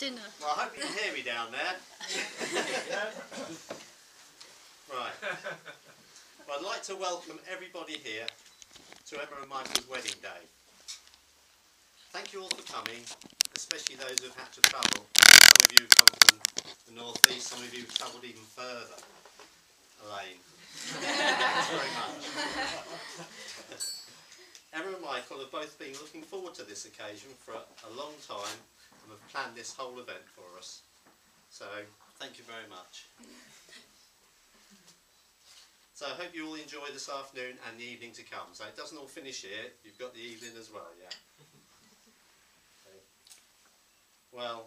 dinner. Well, I hope you can hear me down there. Right. Well, I'd like to welcome everybody here to Emma and Michael's wedding day. Thank you all for coming, especially those who've had to travel. Some of you have come from the north east, some of you have travelled even further. Elaine. Thanks very much. Emma and Michael have both been looking forward to this occasion for a long time and have planned this whole event for us. So, thank you very much. So I hope you all enjoy this afternoon and the evening to come. So it doesn't all finish here, you've got the evening as well, yeah? Okay. Well,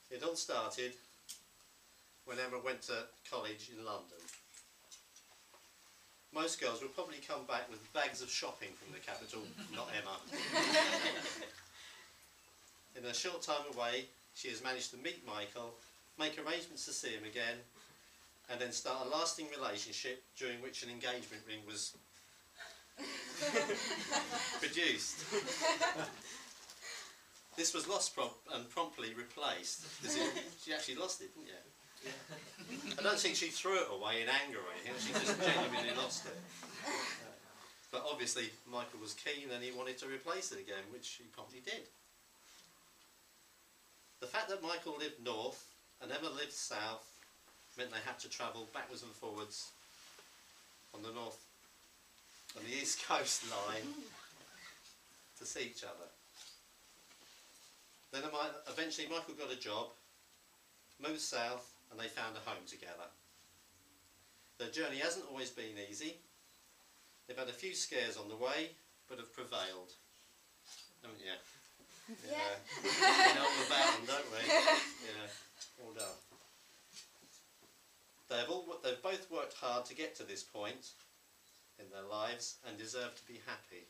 it all started when Emma went to college in London. Most girls will probably come back with bags of shopping from the capital, not Emma. In a short time away, she has managed to meet Michael, make arrangements to see him again, and then start a lasting relationship during which an engagement ring was produced. This was lost and promptly replaced. She actually lost it, didn't you? Yeah. I don't think she threw it away in anger or anything, she just genuinely lost it. But obviously Michael was keen and he wanted to replace it again, which he promptly did. The fact that Michael lived north and Emma lived south meant they had to travel backwards and forwards on the east coast line to see each other. Then eventually Michael got a job, moved south, and they found a home together. Their journey hasn't always been easy. They've had a few scares on the way, but have prevailed. Haven't you? Yeah. We know all about them, don't we? Yeah, all done. They've both worked hard to get to this point in their lives and deserve to be happy.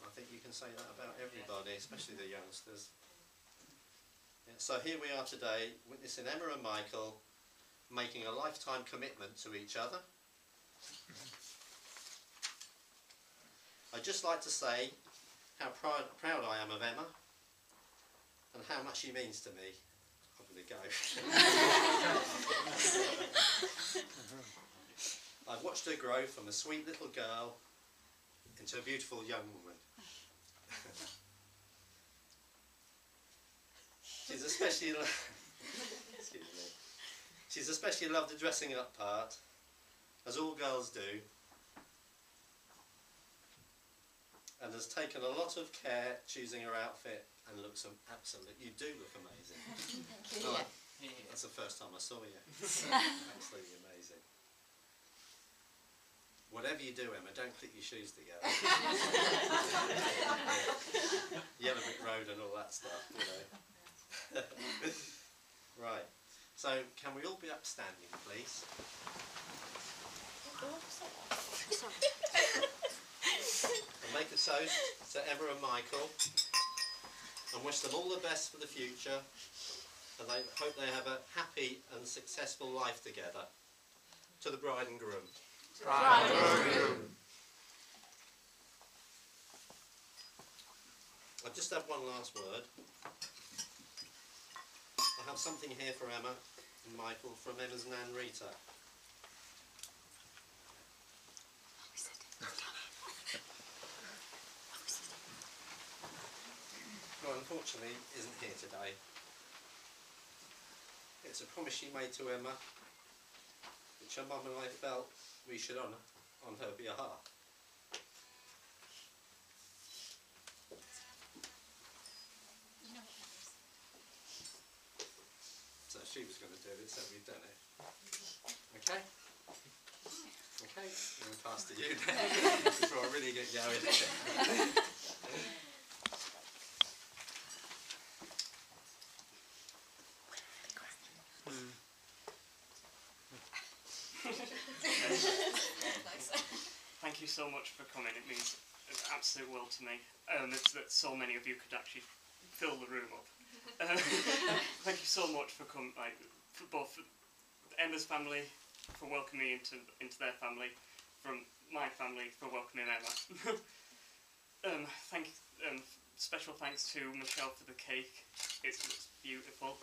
I think you can say that about everybody, especially the youngsters. Yeah, so here we are today, witnessing Emma and Michael making a lifetime commitment to each other. I'd just like to say how proud I am of Emma and how much she means to me. I'm going to go. I've watched her grow from a sweet little girl into a beautiful young woman. She's especially loved the dressing up part, as all girls do, and has taken a lot of care choosing her outfit and looks absolutely. You do look amazing. Thank you. Oh, that's the first time I saw you. Absolutely amazing. Whatever you do, Emma, don't click your shoes together. Yellow Brick Road and all that stuff, you know. Right. So, can we all be upstanding, please? And make a toast to Emma and Michael, and wish them all the best for the future, and I hope they have a happy and successful life together. To the bride and groom. Bride and groom. I just have one last word. I have something here for Emma and Michael from Emma's Nan Rita. Who unfortunately isn't here today. It's a promise she made to Emma, which her mum and I felt we should honour on her behalf. So she was going to do it, so we've done it. Okay? Okay, I'm going to pass to you then, before I really get going. Thank you so much for coming. It means an absolute world to me. That so many of you could actually fill the room up. Thank you so much for coming, for both Emma's family for welcoming me into their family, from my family for welcoming Emma. Thank you special thanks to Michelle for the cake. It looks beautiful.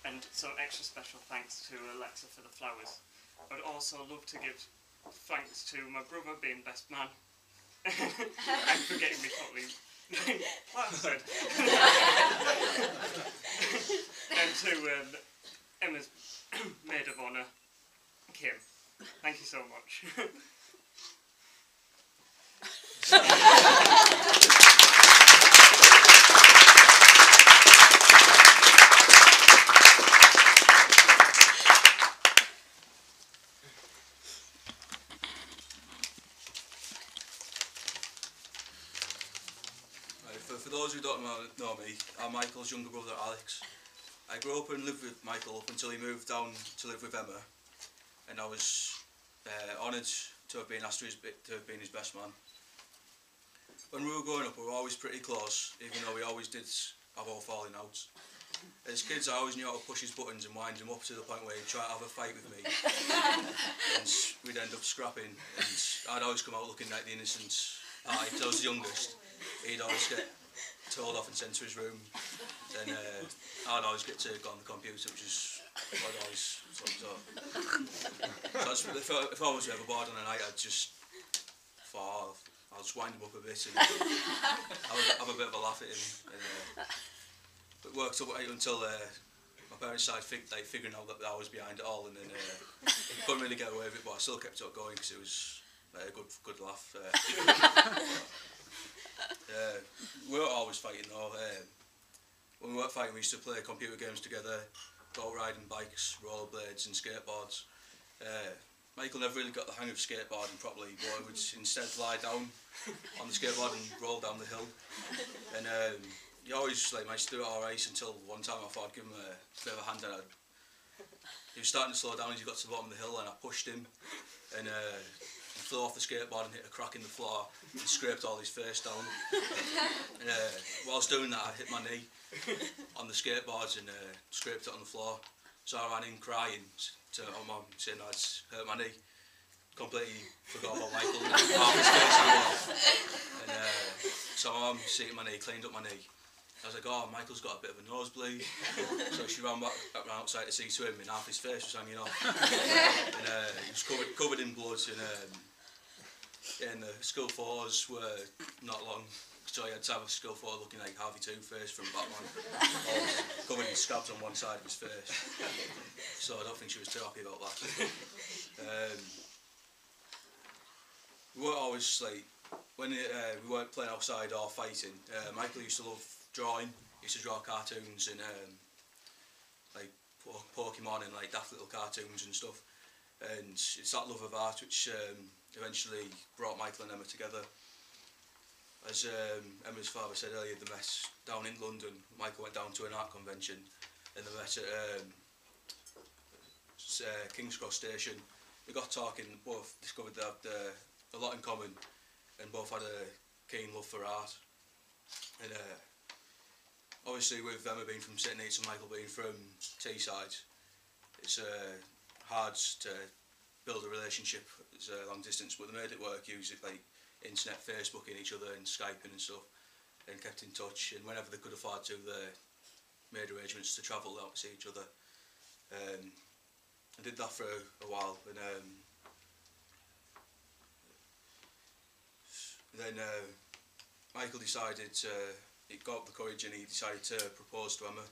And some extra special thanks to Alexa for the flowers. I'd also love to give thanks to my brother being best man. And for getting me totally plastered. And to Emma's maid of honour, Kim. Thank you so much. For those who don't know me, I'm Michael's younger brother Alex. I grew up and lived with Michael up until he moved down to live with Emma, and I was honoured to have been asked to have been his best man. When we were growing up, we were always pretty close, even though we always did have our falling outs. As kids, I always knew how to push his buttons and wind him up to the point where he'd try to have a fight with me. And we'd end up scrapping, and I'd always come out looking like the innocent. I was the youngest. He'd always get told off and sent to his room. Then I'd always get to go on the computer, which is what I'd always so if I was ever bored on a night, I'd just I'll just wind him up a bit and have a bit of a laugh at him. And, it worked up until my parents started figuring out that I was behind it all, and then couldn't really get away with it, but I still kept it going because it was a good laugh. We weren't always fighting though. When we weren't fighting, we used to play computer games together, go riding bikes, rollerblades and skateboards. Michael never really got the hang of skateboarding properly, but he would instead lie down on the skateboard and roll down the hill. And he always managed to do it alright until one time I thought I'd give him a bit of a hand, and he was starting to slow down as he got to the bottom of the hill, and I pushed him, and he flew off the skateboard and hit a crack in the floor and scraped all his face down. And whilst doing that, I hit my knee on the skateboards and scraped it on the floor. So I ran in crying to my mum, saying I'd hurt my knee. Completely forgot about Michael and half his face and so my mum seen my knee, cleaned up my knee. I was like, oh, Michael's got a bit of a nosebleed. So she ran back outside to see to him, and half his face was hanging off. And he was covered in blood, and the school photos were not long. So he had to have a school photo looking like Harvey Two-Face from Batman, all covered in scabs on one side of his face. So I don't think she was too happy about that. We weren't always when we weren't playing outside or fighting. Michael used to love drawing. He used to draw cartoons and like Pokemon and like daft little cartoons and stuff. And it's that love of art which eventually brought Michael and Emma together. As Emma's father said earlier, they met down in London. Michael went down to an art convention, and they met at King's Cross Station. They got talking, both discovered they had a lot in common, and both had a keen love for art. And obviously with Emma being from St Neots and Michael being from Teesside, it's hard to build a relationship as long distance, but they made it work using internet, Facebooking each other and Skyping and stuff, and kept in touch, and whenever they could afford to, they made arrangements to travel out to see each other. I did that for a while, and then Michael decided, he got up the courage and he decided to propose to Emma,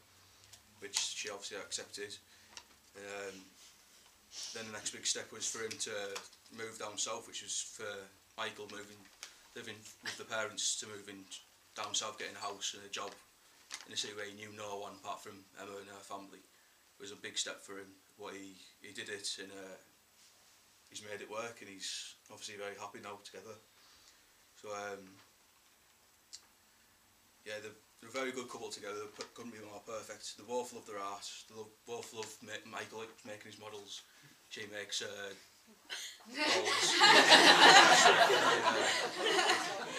which she obviously accepted. Then the next big step was for him to move down south, which was for Michael living with the parents, to moving down south, getting a house and a job in a city where he knew no one apart from Emma and her family. It was a big step for him, but he did it, and he's made it work, and he's obviously very happy now together. So yeah, they're a very good couple together. They couldn't be more perfect. They both love their art. They both love Michael making his models. She makes dolls.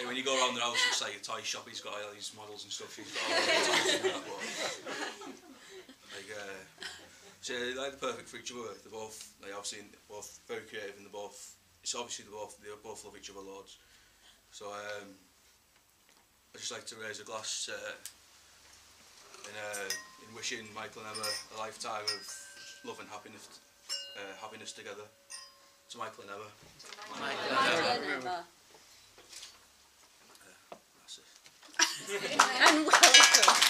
When you go around the house, it's like a toy shop. He's got all these models and stuff. She's got all the toys and that. So they're like the perfect for each other. They're both obviously both very creative, and they both love each other loads. So I just just like to raise a glass in wishing Michael and Emma a lifetime of love and happiness together. To Michael and Emma. Michael and Emma. That's it. And welcome.